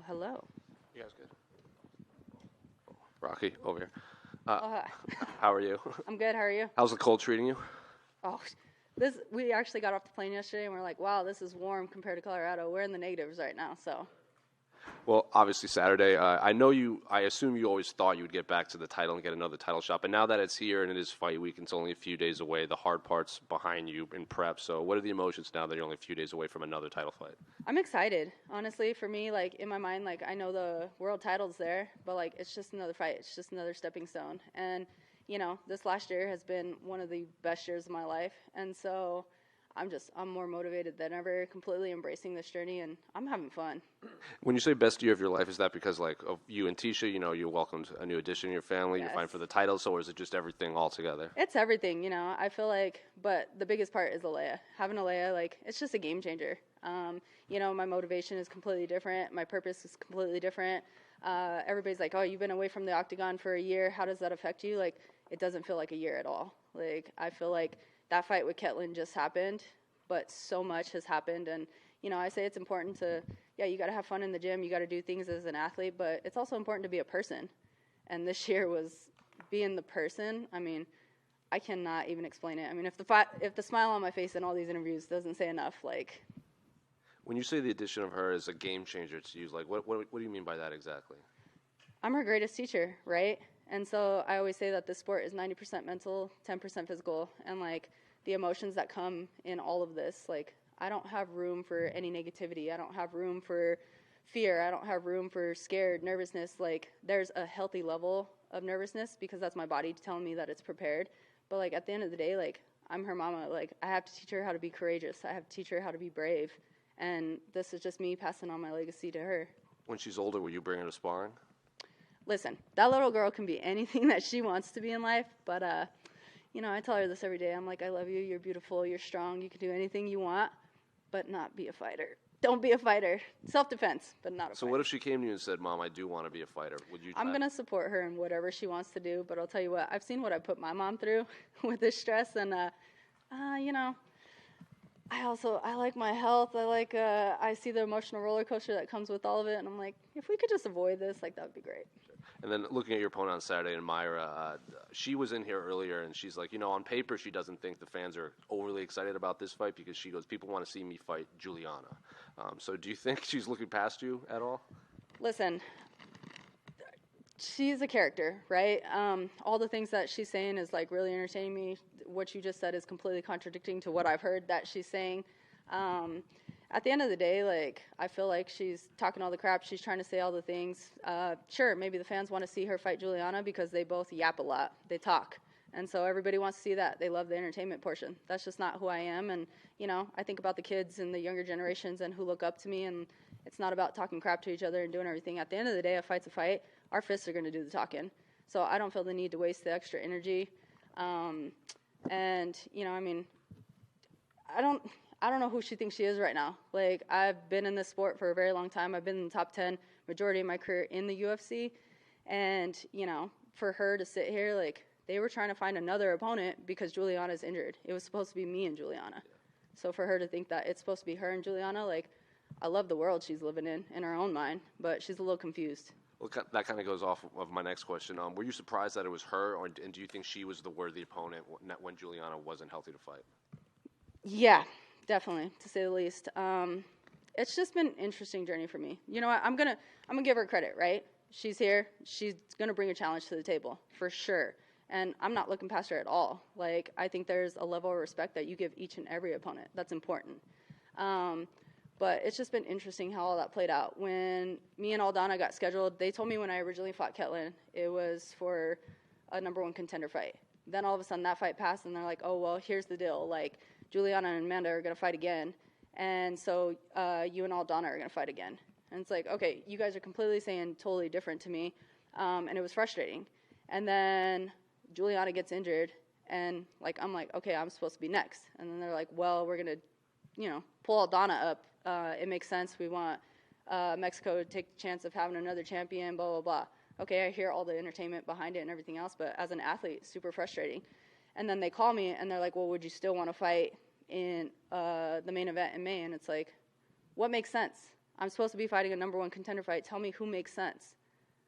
Hello. You guys good? Rocky, over here. Hi. How are you? I'm good. How are you? How's the cold treating you? Oh, we actually got off the plane yesterday, and we're like, wow, this is warm compared to Colorado. We're in the negatives right now, so. Well, obviously Saturday. I assume you always thought you would get back to the title and get another title shot, but now that it's here and it is fight week, it's only a few days away. The hard part's behind you in prep. So, what are the emotions now that you're only a few days away from another title fight? I'm excited. Honestly, for me, like, in my mind, like, I know the world title's there, but, like, it's just another fight. It's just another stepping stone. And, you know, this last year has been one of the best years of my life. And so I'm more motivated than ever, completely embracing this journey, and I'm having fun. When you say best year of your life, is that because, like, of you and Tisha, you know, you welcomed a new addition in your family, Yes. you're fighting for the title, so or is it just everything all together? It's everything, you know. I feel like, but the biggest part is Alea. Having Alea, like, it's just a game changer. You know, my motivation is completely different. My purpose is completely different. Everybody's like, oh, you've been away from the octagon for a year. How does that affect you? Like, it doesn't feel like a year at all. Like, I feel like that fight with Ketlin just happened, but so much has happened. And, you know, I say it's important to, yeah, you got to have fun in the gym. You got to do things as an athlete, but it's also important to be a person. And this year was being the person. I mean, I cannot even explain it. I mean, if the smile on my face in all these interviews doesn't say enough, like. When you say the addition of her is a game changer to you, like, what do you mean by that exactly? I'm her greatest teacher, right? And so I always say that this sport is 90% mental, 10% physical, and, like, the emotions that come in all of this, like, I don't have room for any negativity. I don't have room for fear. I don't have room for scared, nervousness. Like, there's a healthy level of nervousness because that's my body telling me that it's prepared. But, like, at the end of the day, like, I'm her mama. Like, I have to teach her how to be courageous. I have to teach her how to be brave. And this is just me passing on my legacy to her. When she's older, will you bring her to sparring? Listen, that little girl can be anything that she wants to be in life, but, you know, I tell her this every day. I'm like, I love you. You're beautiful. You're strong. You can do anything you want, but not be a fighter. Don't be a fighter. Self-defense, but not a fighter. So what if she came to you and said, Mom, I do want to be a fighter? Would you? I'm going to support her in whatever she wants to do, but I'll tell you what, I've seen what I put my mom through with this stress, and, you know, I like my health. I see the emotional roller coaster that comes with all of it, and I'm like, if we could just avoid this, like, that would be great. And then looking at your opponent on Saturday, and Myra, she was in here earlier, and she's like, you know, on paper, she doesn't think the fans are overly excited about this fight because she goes, people want to see me fight Juliana. So do you think she's looking past you at all? Listen, she's a character, right? All the things that she's saying is, like, really entertaining me. What you just said is completely contradicting to what I've heard that she's saying. At the end of the day, like, I feel like she's talking all the crap. She's trying to say all the things. Sure, maybe the fans want to see her fight Juliana because they both yap a lot. They talk. And so everybody wants to see that. They love the entertainment portion. That's just not who I am. And, you know, I think about the kids and the younger generations and who look up to me, and it's not about talking crap to each other and doing everything. At the end of the day, a fight's a fight. Our fists are going to do the talking. So I don't feel the need to waste the extra energy. And, you know, I mean, I don't know who she thinks she is right now. Like, I've been in this sport for a very long time. I've been in the top 10 majority of my career in the UFC. And, you know, for her to sit here, like, they were trying to find another opponent because Juliana's injured. It was supposed to be me and Juliana. So for her to think that it's supposed to be her and Juliana, like, I love the world she's living in her own mind, but she's a little confused. Well, that kind of goes off of my next question. Were you surprised that it was her, and do you think she was the worthy opponent when Juliana wasn't healthy to fight? Yeah, definitely, to say the least. It's just been an interesting journey for me. You know what? I'm gonna give her credit, right? She's here. She's gonna bring a challenge to the table for sure, and I'm not looking past her at all. Like, I think there's a level of respect that you give each and every opponent. That's important. But it's just been interesting how all that played out. When me and Aldana got scheduled, they told me when I originally fought Ketlin, it was for a #1 contender fight. Then all of a sudden that fight passed, and they're like, oh, well, here's the deal. Like, Juliana and Amanda are going to fight again, and so you and Aldana are going to fight again. And it's like, okay, you guys are completely saying totally different to me, and it was frustrating. And then Juliana gets injured, and, like, I'm like, okay, I'm supposed to be next. And then they're like, well, we're going to, you know, pull Aldana up. It makes sense. We want Mexico to take the chance of having another champion, blah, blah, blah. Okay, I hear all the entertainment behind it and everything else, but as an athlete, super frustrating. And then they call me, and they're like, well, would you still want to fight in the main event in May? And it's like, what makes sense? I'm supposed to be fighting a number 1 contender fight. Tell me who makes sense.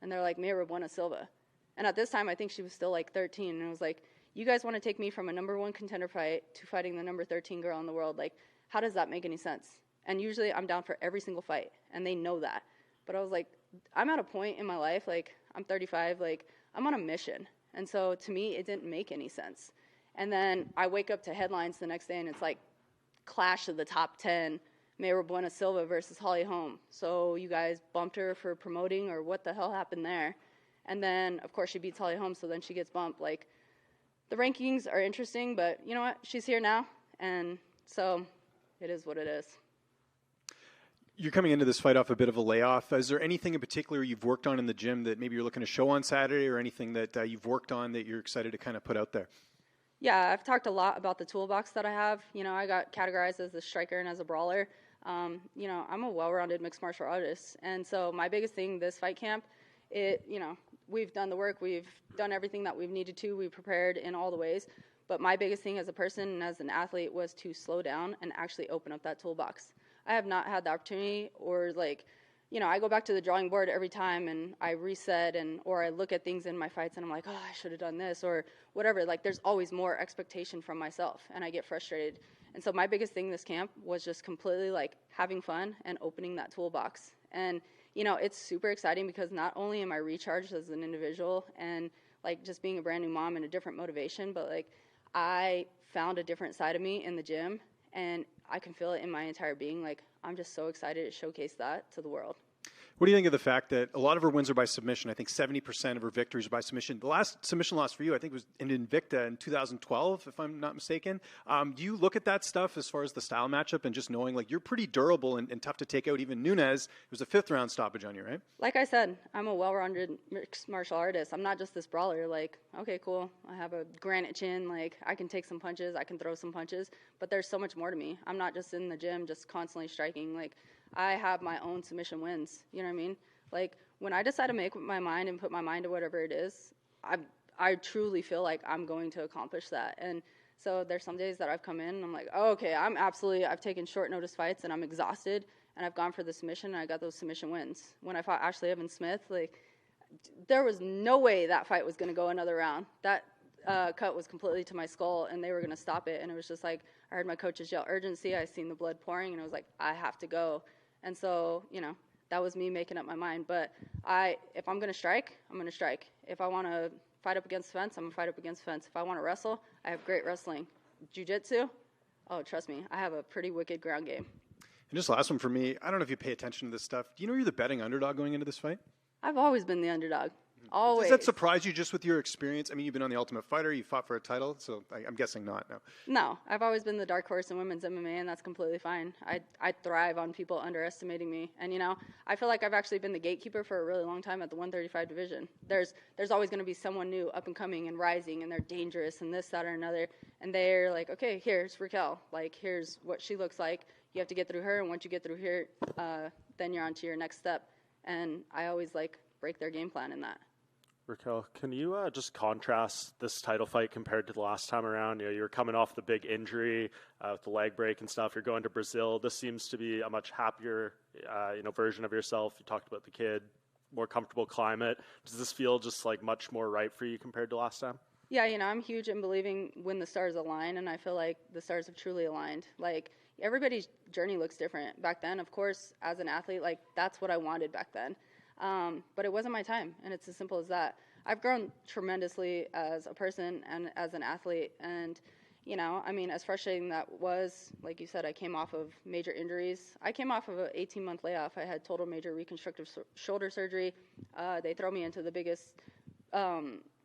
And they're like, Bueno Silva. And at this time, I think she was still like 13. And it was like, you guys want to take me from a number 1 contender fight to fighting the number 13 girl in the world? Like, how does that make any sense? And usually I'm down for every single fight, and they know that. But I was like, I'm at a point in my life, like, I'm 35, like, I'm on a mission. And so to me, it didn't make any sense. And then I wake up to headlines the next day, and it's like, clash of the top 10, Bueno Silva versus Holly Holm. So you guys bumped her for promoting, or what the hell happened there? And then, of course, she beats Holly Holm, so then she gets bumped. Like, the rankings are interesting, but you know what? She's here now, and so it is what it is. You're coming into this fight off a bit of a layoff. Is there anything in particular you've worked on in the gym that maybe you're looking to show on Saturday, or anything that you've worked on that you're excited to kind of put out there? Yeah, I've talked a lot about the toolbox that I have. You know, I got categorized as a striker and as a brawler. You know, I'm a well-rounded mixed martial artist. And so my biggest thing this fight camp, you know, we've done the work. We've done everything that we've needed to. We've prepared in all the ways. But my biggest thing as a person and as an athlete was to slow down and actually open up that toolbox. I have not had the opportunity, or like, you know, I go back to the drawing board every time and I reset, or I look at things in my fights and I'm like, oh, I should have done this or whatever. Like, there's always more expectation from myself, and I get frustrated. And so my biggest thing this camp was just completely like having fun and opening that toolbox. And, you know, it's super exciting because not only am I recharged as an individual and like just being a brand new mom and a different motivation, but like I found a different side of me in the gym, and I can feel it in my entire being. Like, I'm just so excited to showcase that to the world. What do you think of the fact that a lot of her wins are by submission? I think 70% of her victories are by submission. The last submission loss for you, I think, was in Invicta in 2012, if I'm not mistaken. Do you look at that stuff as far as the style matchup and just knowing, like, you're pretty durable and tough to take out? Even Nunes, it was a 5th-round stoppage on you, right? Like I said, I'm a well-rounded mixed martial artist. I'm not just this brawler. Like, okay, cool, I have a granite chin. Like, I can take some punches. I can throw some punches. But there's so much more to me. I'm not just in the gym just constantly striking. Like, I have my own submission wins. You know what I mean? Like, when I decide to make my mind and put my mind to whatever it is, I truly feel like I'm going to accomplish that. And so there's some days that I've come in and I'm like, oh, okay, I've taken short notice fights and I'm exhausted, and I've gone for the submission and I got those submission wins. When I fought Ashley Evans Smith, like, there was no way that fight was going to go another round. That cut was completely to my skull, and they were going to stop it. And it was just like, I heard my coaches yell urgency. I seen the blood pouring, and I was like, I have to go. And so, you know, that was me making up my mind. But if I'm going to strike, I'm going to strike. If I want to fight up against the fence, I'm going to fight up against the fence. If I want to wrestle, I have great wrestling. Jiu-jitsu, oh, trust me, I have a pretty wicked ground game. And just last one for me, I don't know if you pay attention to this stuff. Do you know you're the betting underdog going into this fight? I've always been the underdog. Always. Does that surprise you just with your experience? I mean, you've been on The Ultimate Fighter, you fought for a title, so I'm guessing not, no. No, I've always been the dark horse in women's MMA, and that's completely fine. I thrive on people underestimating me. And, you know, I feel like I've actually been the gatekeeper for a really long time at the 135 division. There's always going to be someone new, up and coming and rising, and they're dangerous and this, that, or another. And they're like, okay, here's Raquel. Like, here's what she looks like. You have to get through her, and once you get through here, then you're on to your next step. And I always, like, break their game plan in that. Raquel, can you just contrast this title fight compared to the last time around? You know, you're coming off the big injury with the leg break and stuff. You're going to Brazil. This seems to be a much happier, version of yourself. You talked about the kid, more comfortable climate. Does this feel just like much more right for you compared to last time? Yeah, you know, I'm huge in believing when the stars align, and I feel like the stars have truly aligned. Like, everybody's journey looks different. Back then, of course, as an athlete, like, that's what I wanted back then. But it wasn't my time, and it's as simple as that. I've grown tremendously as a person and as an athlete, and, you know, I mean, as frustrating that was, like you said, I came off of major injuries. I came off of an 18-month layoff. I had total major reconstructive shoulder surgery. They throw me into the biggest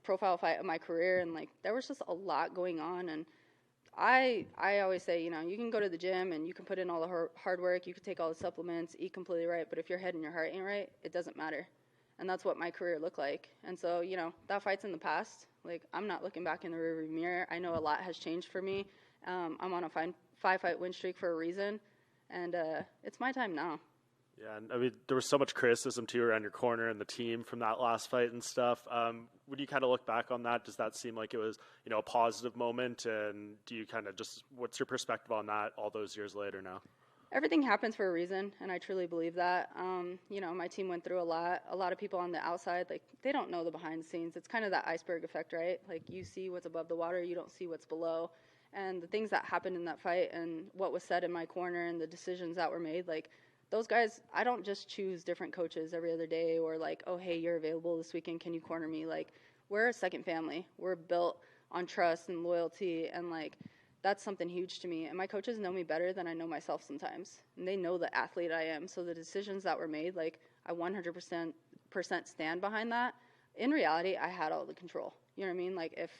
profile fight of my career, and, like, there was just a lot going on, and I always say, you know, you can go to the gym and you can put in all the hard work, you can take all the supplements, eat completely right, but if your head and your heart ain't right, it doesn't matter. And that's what my career looked like. And so, you know, that fight's in the past. Like, I'm not looking back in the rearview mirror. I know a lot has changed for me. I'm on a 5-fight win streak for a reason, and it's my time now. Yeah, and I mean, there was so much criticism too around your corner and the team from that last fight and stuff. When you kind of look back on that, does that seem like it was, you know, a positive moment? And do you kind of just, what's your perspective on that all those years later now? everything happens for a reason, and I truly believe that. My team went through a lot. A lot of people on the outside, like, they don't know the behind the scenes. It's kind of that iceberg effect, right? Like, you see what's above the water, you don't see what's below. And the things that happened in that fight and what was said in my corner and the decisions that were made, like, those guys, I don't just choose different coaches every other day or like, oh, hey, you're available this weekend, can you corner me? Like, we're a second family. We're built on trust and loyalty, and like, that's something huge to me. And my coaches know me better than I know myself sometimes. And they know the athlete I am. So the decisions that were made, like, I 100% stand behind that. In reality, I had all the control. You know what I mean? Like, if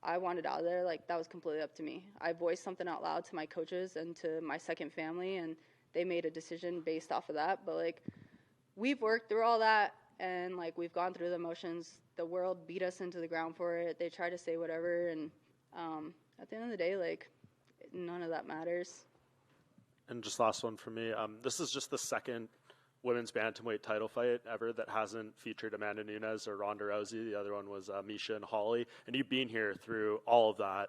I wanted out of there, like, that was completely up to me. I voiced something out loud to my coaches and to my second family, and they made a decision based off of that. But, like, we've worked through all that, and, like, we've gone through the motions. The world beat us into the ground for it. They try to say whatever, and at the end of the day, like, none of that matters. And just last one for me. This is just the second women's bantamweight title fight ever that hasn't featured Amanda Nunes or Ronda Rousey. The other one was Misha and Holly. And you've been here through all of that.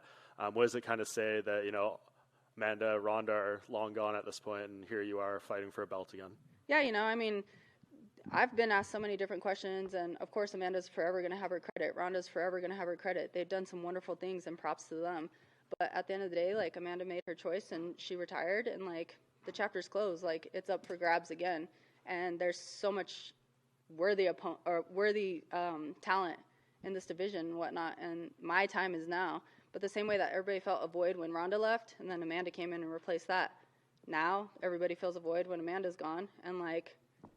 What does it kind of say that, Amanda, Ronda are long gone at this point, and here you are fighting for a belt again? Yeah, I mean, I've been asked so many different questions, and of course Amanda's forever going to have her credit. Ronda's forever going to have her credit. They've done some wonderful things, and props to them. But at the end of the day, like, Amanda made her choice, and she retired, and, like, the chapter's closed. Like, it's up for grabs again. And there's so much worthy talent in this division and whatnot, and my time is now. But the same way that everybody felt a void when Ronda left, and then Amanda came in and replaced that, now everybody feels a void when Amanda's gone, and, like,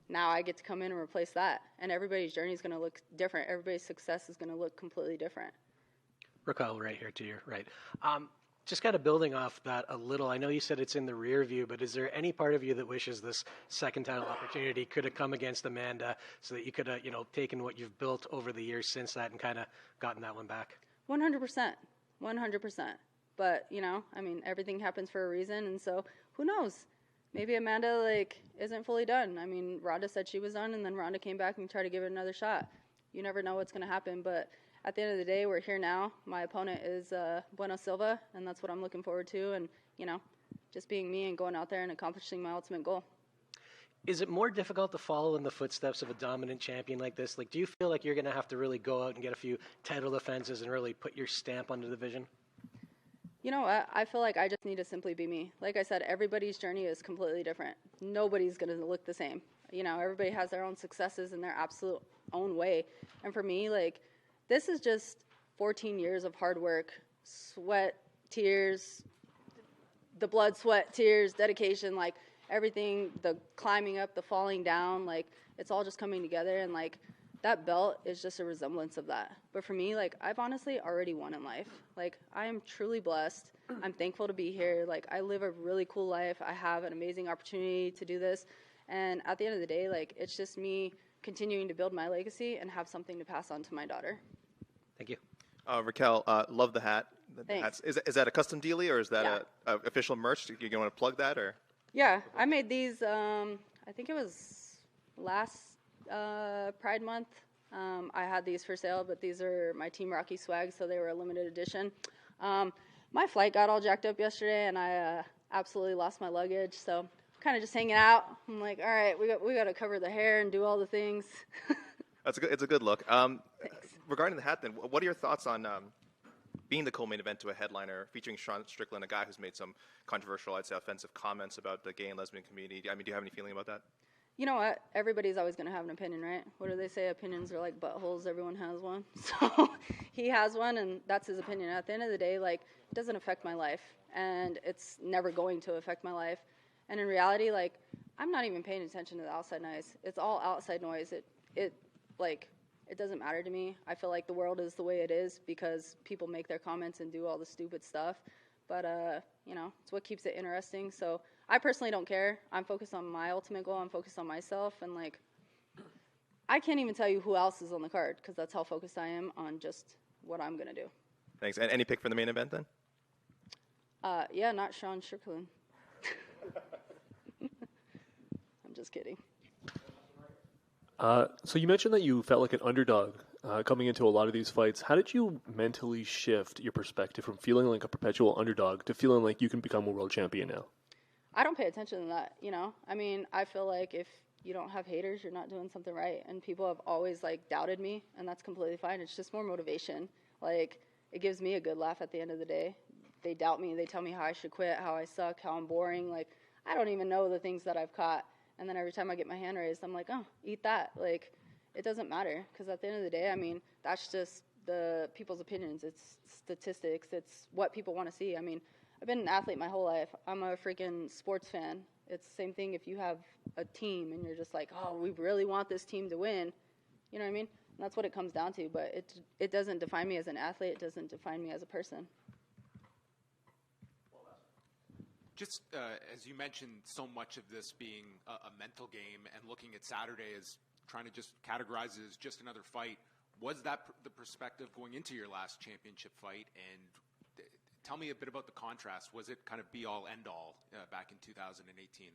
now I get to come in and replace that. And everybody's journey is going to look different. Everybody's success is going to look completely different. Raquel, right here to your right. Just kind of building off that a little, I know you said it's in the rear view, but is there any part of you that wishes this second title opportunity could have come against Amanda so that you could have, taken what you've built over the years since that and kind of gotten that one back? 100%. 100%. But, I mean, everything happens for a reason, and so who knows? Maybe Amanda, like, isn't fully done. I mean, Ronda said she was done, and then Ronda came back and tried to give it another shot. You never know what's going to happen, but at the end of the day, we're here now. My opponent is Bueno Silva, and that's what I'm looking forward to, and, just being me and going out there and accomplishing my ultimate goal. Is it more difficult to follow in the footsteps of a dominant champion like this? Like, do you feel like you're going to have to really go out and get a few title defenses and really put your stamp on the division? You know what? I feel like I just need to simply be me. Like I said, everybody's journey is completely different. Nobody's going to look the same. Everybody has their own successes in their absolute own way. And for me, like, this is just 14 years of hard work, sweat, tears, the blood, sweat, tears, dedication, like, everything, the climbing up, the falling down, like, it's all just coming together, and, like, that belt is just a resemblance of that. But for me, like, I've honestly already won in life. Like, I am truly blessed. I'm thankful to be here. Like, I live a really cool life. I have an amazing opportunity to do this. And at the end of the day, like, it's just me continuing to build my legacy and have something to pass on to my daughter. Thank you. Raquel, love the hat. Thanks. Is that a custom dealie, or is that a official merch? You want to plug that, or? Yeah, I made these, I think it was last Pride Month. I had these for sale, but these are my Team Rocky swag, so they were a limited edition. My flight got all jacked up yesterday, and I absolutely lost my luggage, so kind of just hanging out. I'm like, all right, we got to cover the hair and do all the things. It's a good look. Thanks. Regarding the hat, then, what are your thoughts on being the co-main event to a headliner featuring Sean Strickland, a guy who's made some controversial, I'd say, offensive comments about the gay and lesbian community? I mean, do you have any feeling about that? You know what? Everybody's always going to have an opinion, right? What do they say? Opinions are like buttholes. Everyone has one. So he has one, and that's his opinion. At the end of the day, like, it doesn't affect my life, and it's never going to affect my life. And in reality, like, I'm not even paying attention to the outside noise. It's all outside noise. It doesn't matter to me. I feel like the world is the way it is because people make their comments and do all the stupid stuff. But, it's what keeps it interesting. So I personally don't care. I'm focused on my ultimate goal. I'm focused on myself. And, like, I can't even tell you who else is on the card because that's how focused I am on just what I'm going to do. Thanks. And any pick for the main event, then? Yeah, not Sean Strickland. I'm just kidding. So you mentioned that you felt like an underdog coming into a lot of these fights. How did you mentally shift your perspective from feeling like a perpetual underdog to feeling like you can become a world champion now? I don't pay attention to that, you know? I mean, I feel like if you don't have haters, you're not doing something right. And people have always, like, doubted me, and that's completely fine. It's just more motivation. Like, it gives me a good laugh at the end of the day. They doubt me. They tell me how I should quit, how I suck, how I'm boring. Like, I don't even know the things that I've caught. And then every time I get my hand raised, I'm like, oh, eat that. Like, it doesn't matter, because at the end of the day, I mean, that's just the people's opinions. It's statistics. It's what people want to see. I mean, I've been an athlete my whole life. I'm a freaking sports fan. It's the same thing if you have a team and you're just like, oh, we really want this team to win. You know what I mean? And that's what it comes down to. But it doesn't define me as an athlete. It doesn't define me as a person. Just as you mentioned, so much of this being a mental game, and looking at Saturday as trying to just categorize it as just another fight, was that the perspective going into your last championship fight? And tell me a bit about the contrast. Was it kind of be-all, end-all back in 2018?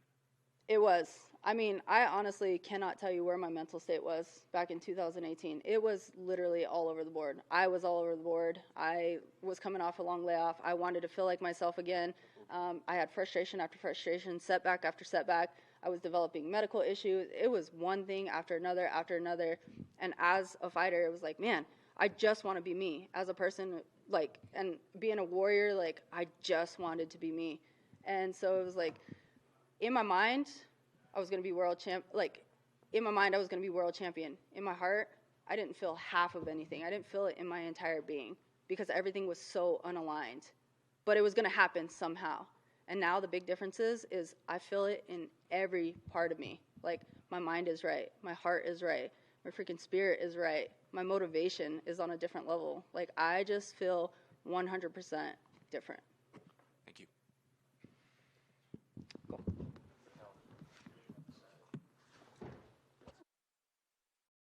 It was. I mean, I honestly cannot tell you where my mental state was back in 2018. It was literally all over the board. I was all over the board. I was coming off a long layoff. I wanted to feel like myself again. I had frustration after frustration, setback after setback. I was developing medical issues. It was one thing after another after another. And as a fighter, it was like, man, I just want to be me. As a person, like, and being a warrior, like, I just wanted to be me. And so it was like, in my mind, I was going to be world champ. Like, in my mind, I was going to be world champion. In my heart, I didn't feel half of anything. I didn't feel it in my entire being because everything was so unaligned. But it was going to happen somehow. And now the big difference is I feel it in every part of me. Like, my mind is right. My heart is right. My freaking spirit is right. My motivation is on a different level. Like, I just feel 100% different.